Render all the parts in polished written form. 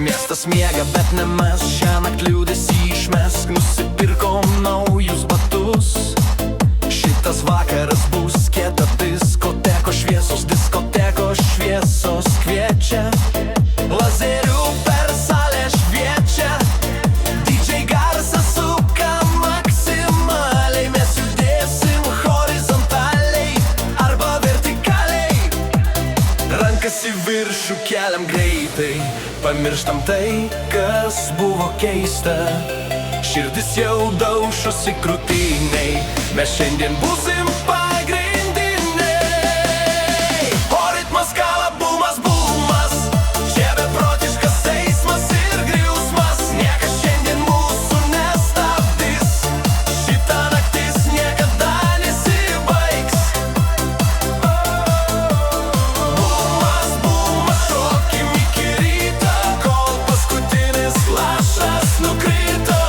Miestas miega, bet ne mes, šiąnakt liūdesį išmesk. Nusipirkom naujus batus, šitas vakaras bus kieta. Diskotekos šviesos kviečia, lazerių per salę šviečia, DJ garsas suka maksimaliai. Mes judėsim horizontaliai arba vertikaliai, rankas į viršų keliam greitai. Pamirštam tai, kas buvo keista, širdis jau daušosi krūtiniai. Mes šiandien būsim pagrindiniai. O ritmas kala, bumas, bumas, čia beprotiškas eismas ir griausmas. Niekas šiandien mūsų nestabdys, šita naktis niekada nesibaigs. Bumas, bumas, šokim iki ryto, kol paskutinis lašas nukrito.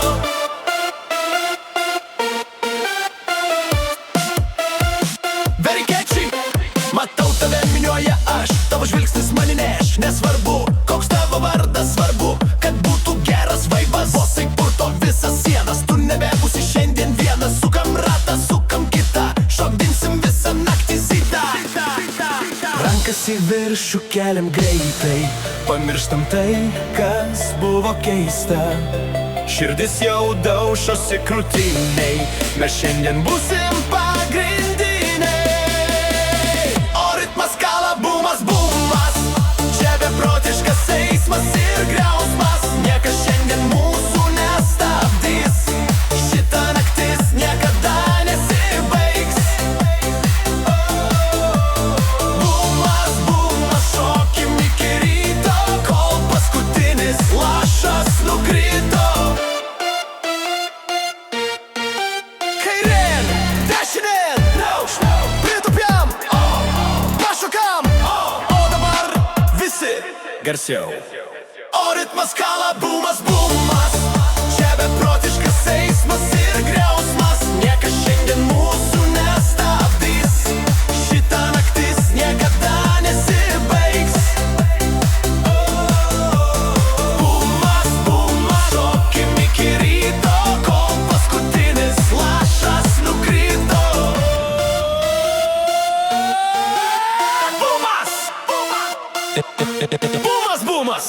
Matau tave minioje aš, tavo žvilgsnis mane neš. Nesvarbu, koks tavo vardas, svarbu, kad būtų geras vaibas. Vosai purto visas sienas, tu nebebūsi šiandien vienas. Sukam ratą, sukam kitą, šokdinsim visą naktį zitą. Rankas į viršų keliam greitai, pamirštam tai, kas buvo keista. Širdis jau daušosi krūtiniai, mes šiandien būsim pagrindiniai. Bumas, bumas, čia beprotiškas eismas ir griausmas. Niekas šiandien mūsų nestabdys, šita naktis niekada nesibaigs. Bumas, bumas, šokim iki ryto, kol paskutinis lašas nukrito. Kairėn, dešinėn, pritūpiam, pašokam, garsiau. O ritmas kala, bumas, bumas, čia beprotiškas eismas ir griausmas. Niekas šiandien mūsų nestabdys, šita naktis niekada nesibaigs. Bumas, bumas, šokim iki ryto, kol paskutinis lašas nukrito. Bumas, bumas, bumas, bumas.